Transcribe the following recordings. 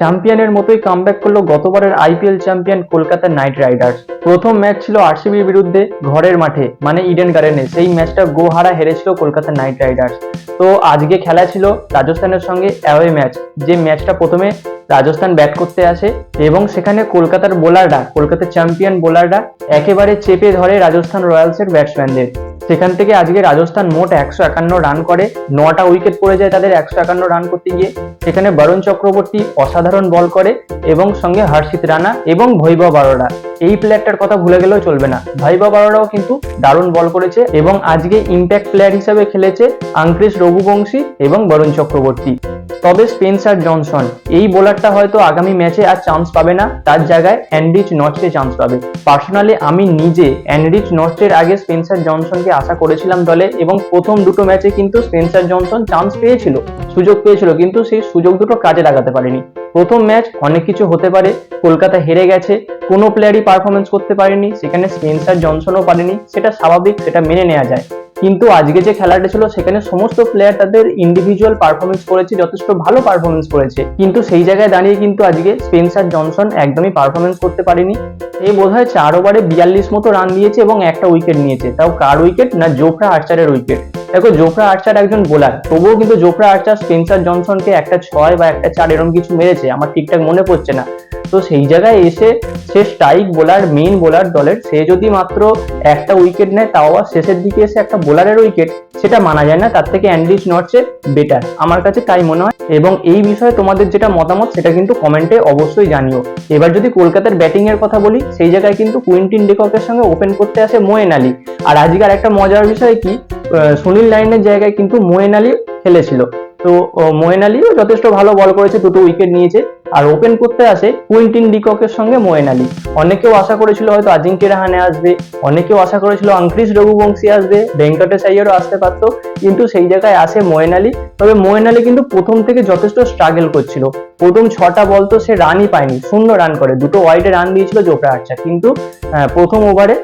চ্যাম্পিয়নের মতোই কামব্যাক করলো গতবারের IPL champion Kolkata night Riders. প্রথম ম্যাচ ছিল আরসিবির বিরুদ্ধে ঘরের মাঠে মানে ইডেন গার্ডেনে। সেই ম্যাচটা গোহারা হেরেছিল কলকাতা নাইট রাইডার্স। তো আজকে খেলা ছিল রাজস্থানের সঙ্গে অ্যাওয়ে ম্যাচ, যে ম্যাচটা প্রথমে রাজস্থান ব্যাট করতে আসে এবং সেখানে কলকাতার বোলাররা, কলকাতার চ্যাম্পিয়ন বোলাররা একেবারে চেপে ধরে রাজস্থান রয়্যালসের ব্যাটসম্যানদের। সেখান থেকে আজকে রাজস্থান মোট 151 রান করে, 9টা উইকেট পড়ে যায় তাদের 151 রান করতে গিয়ে। সেখানে বরুণ চক্রবর্তী অসাধারণ বল করে এবং সঙ্গে হর্ষিত রানা এবং বৈভব অরোরা, এই প্লেয়ারটার কথা ভুলে গেলেও চলবে না। বৈভব অরোরাও কিন্তু দারুণ বল করেছে এবং আজকে ইম্প্যাক্ট প্লেয়ার হিসেবে খেলেছে আঙ্ক্রিস রঘুবংশী এবং বরুণ চক্রবর্তী। তবে স্পেন্সার জনসন এই বোলারটা হয়তো আগামী ম্যাচে আর চান্স পাবে না, তার জায়গায় অ্যান্ড্রিচ নর্টসে চান্স পাবে। পার্সোনালি আমি নিজে অ্যান্ড্রিচ নর্টসের আগে স্পেন্সার জনসনকে আশা করেছিলাম দলে, এবং প্রথম দুটো ম্যাচে কিন্তু স্পেন্সার জনসন চান্স পেয়েছিল, সুযোগ পেয়েছিল, কিন্তু সেই সুযোগ দুটো কাজে লাগাতে পারেনি। প্রথম ম্যাচ অনেক কিছু হতে পারে, কলকাতা হেরে গেছে, কোনো প্লেয়ারই পারফরমেন্স করতে পারেনি, সেখানে স্পেন্সার জনসনও পারেনি, সেটা স্বাভাবিক, সেটা মেনে নেওয়া যায়। কিন্তু আজকে যে খেলাটা ছিল সেখানে সমস্ত প্লেয়ার তাদের ইন্ডিভিজুয়াল পারফরমেন্স করেছে, যথেষ্ট ভালো পারফরমেন্স করেছে, কিন্তু সেই জায়গায় দাঁড়িয়ে কিন্তু আজকে স্পেন্সার জনসন একদমই পারফরমেন্স করতে পারেনি। এই বোধহয় 4 ওভারে 42 মতো রান দিয়েছে এবং একটা উইকেট নিয়েছে, তাও কার উইকেট না, জোফরা আর্চারের উইকেট। দেখো জোফরা আর্চার একজন বোলার, তবুও কিন্তু জোফরা আর্চার স্পেন্সার জনসনকে একটা 6 বা একটা 4 এরকম কিছু মেরেছে, আমার ঠিকঠাক মনে পড়ছে না। তো সেই জায়গায় এসে সে স্ট্রাইক বোলার, মেইন বোলার দলের, সে যদি মাত্র একটা উইকেট নেয়, তাও আবার শেষের দিকে এসে একটা বোলারের উইকেট, সেটা মানা যায় না। তার থেকে অ্যান্ড্রিচ নর্টসে বেটার, আমার কাছে তাই মনে হয়। এবং এই বিষয়ে তোমাদের যেটা মতামত সেটা কিন্তু কমেন্টে অবশ্যই জানিও। এবার যদি কলকাতার ব্যাটিং এর কথা বলি, সেই জায়গায় কিন্তু কুইন্টিন ডিককের সঙ্গে ওপেন করতে আসে মোয়েন আলী। আর আজকের একটা মজার বিষয় কি, সুনীল নারিনের জায়গায় কিন্তু মোয়েন আলী খেলেছিল। তো মোয়েন আলীও যথেষ্ট ভালো বল করেছে, 2টো উইকেট নিয়েছে। আর ওপেন করতে আসে কুইন্টিন ডিককের সঙ্গে মোয়েন আলী। অনেকেও আশা করেছিল হয়তো আজিঙ্ক্য রাহানে আসবে, অনেকেও আশা করেছিল আঙ্ক্রিস রঘুবংশী আসবে, ভেঙ্কটেশ আইয়ারও আসতে পারতো, কিন্তু সেই জায়গায় আসে মোয়েন আলী। তবে মোয়েন আলী কিন্তু প্রথম থেকে যথেষ্ট স্ট্রাগল করছিল, প্রথম 6টা বল তো সে রানই পায়নি, 0 রান করে, 2টো ওয়াইডে রান দিয়েছিল জোফরা আর্চার, কিন্তু প্রথম ওভারে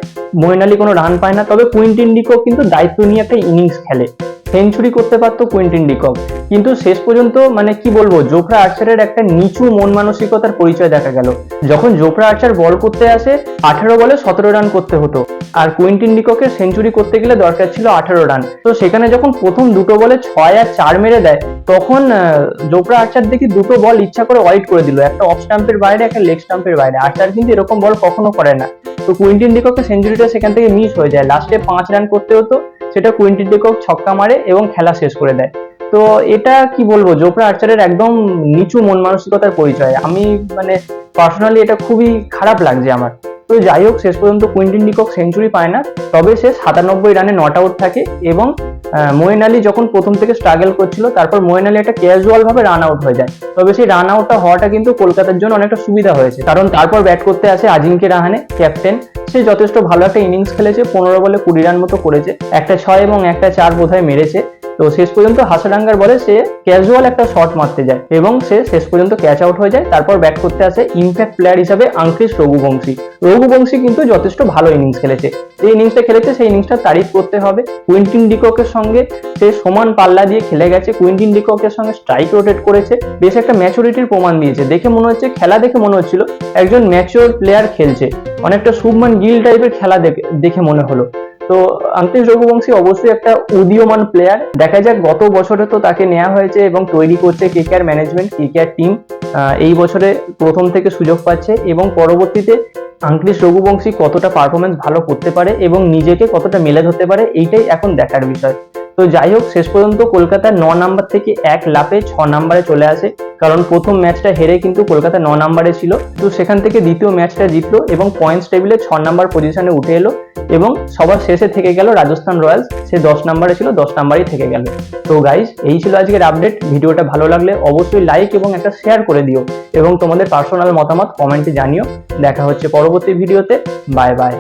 মোয়েন আলী কোনো রান পায় না। তবে কুইন্টিন ডিকক কিন্তু দায়িত্ব নিয়ে একটা ইনিংস খেলে, সেঞ্চুরি করতে পারতো কুইন্টিন ডিকক, কিন্তু শেষ পর্যন্ত মানে কি বলবো, জোফরা আর্চারের একটা নিচু মন মানসিকতার পরিচয় দেখা গেল। যখন জোফরা আর্চার বল করতে আসে 18 বলে 17 রান করতে হতো, আর কুইন্টিন ডিককের সেঞ্চুরি করতে গেলে দরকার ছিল 18 রান। তো সেখানে যখন প্রথম 2টো বলে 6 আর 4 মেরে দেয়, তখন জোফরা আর্চার দেখি 2টো বল ইচ্ছা করে ওয়াইড করে দিল, একটা অফ স্টাম্পের বাইরে, একটা লেগ স্টাম্পের বাইরে। আর্চার কিন্তু এরকম বল কখনো করে না। তো কুইন্টিন ডিককের সেঞ্চুরিটা সেখান থেকে মিস হয়ে যায়, লাস্টে 5 রান করতে হতো, সেটা কুইন্টিন ডিকক ছক্কা মারে এবং খেলা শেষ করে দেয়। তো এটা কি বলবো, জোফরা আর্চারের একদম নিচু মন মানসিকতার পরিচয়। আমি মানে পার্সোনালি এটা খুবই খারাপ লাগছে আমার। তো যাই হোক, শেষ পর্যন্ত কুইন্টিন ডিকক সেঞ্চুরি পায় না, তবে সে 97 রানে নট আউট থাকে। এবং মোয়েন আলী যখন প্রথম থেকে স্ট্রাগল করছিল, তারপর মোয়েন আলী একটা ক্যাজুয়াল ভাবে রান আউট হয়ে যায়। তবে সেই রান আউটটা হওয়াটা কিন্তু কলকাতার জন্য অনেকটা সুবিধা হয়েছে, কারণ তারপর ব্যাট করতে আসে আজিঙ্ক্য রাহানে, ক্যাপ্টেন। সে যথেষ্ট ভালো একটা ইনিংস খেলেছে, 15 বলে 20 রান মতো করেছে, একটা 6 এবং একটা 4 বোধহয় মেরেছে। তো শেষ পর্যন্ত হাসাডাঙ্গার বলে সে ক্যাজুয়াল একটা শট মারতে যায় এবং সে শেষ পর্যন্ত ক্যাচ আউট হয়ে যায়। তারপর ব্যাট করতে আসে ইম্প্যাক্ট প্লেয়ার হিসাবে আঙ্ক্রিস রঘুবংশী। রঘুবংশী কিন্তু যথেষ্ট ভালো ইনিংস খেলেছে, যে ইনিংসটা খেলেছে সেই ইনিংসটা তারিফ করতে হবে। কুইন্টিন ডিককের সঙ্গে সে সমান পাল্লা দিয়ে খেলে গেছে, কুইন্টিন ডিককের সঙ্গে স্ট্রাইক রোটেট করেছে, বেশ একটা ম্যাচুরিটির প্রমাণ দিয়েছে। দেখে মনে হচ্ছে, খেলা দেখে মনে হচ্ছিল একজন ম্যাচিওর প্লেয়ার খেলছে, অনেকটা শুভমান গিল টাইপের খেলা দেখে মনে হলো। তো আঙ্ক্রিস রঘুবংশী অবশ্যই একটা উদীয়মান প্লেয়ার, দেখা যাক। গত বছরে তো তাকে নেওয়া হয়েছে এবং তৈরি করছে কেকেআর ম্যানেজমেন্ট, কেকেআর টিম। এই বছরে প্রথম থেকে সুযোগ পাচ্ছে এবং পরবর্তীতে আঙ্ক্রিস রঘুবংশী কতটা পারফরমেন্স ভালো করতে পারে এবং নিজেকে কতটা মেলে ধরতে পারে, এইটাই এখন দেখার বিষয়। তো যাই হোক, শেষ পর্যন্ত কলকাতা 9 নাম্বার থেকে 1 লাফে 6 নাম্বারে চলে আসে, কারণ প্রথম ম্যাচটা হেরে কিন্তু কলকাতা 9 নাম্বারে ছিল। তো সেখান থেকে দ্বিতীয় ম্যাচটা জিতলো এবং পয়েন্টস টেবিলে 6 নাম্বার পজিশনে উঠে এলো, এবং সবার শেষে থেকে গেল রাজস্থান রয়্যালস, সে 10 নাম্বারে ছিল, 10 নাম্বারই থেকে গেল। তো গাইজ, এই ছিল আজকের আপডেট। ভিডিওটা ভালো লাগলে অবশ্যই লাইক এবং একটা শেয়ার করে দিও, এবং তোমাদের পার্সোনাল মতামত কমেন্টে জানিও। দেখা হচ্ছে পরবর্তী ভিডিওতে। Bye bye.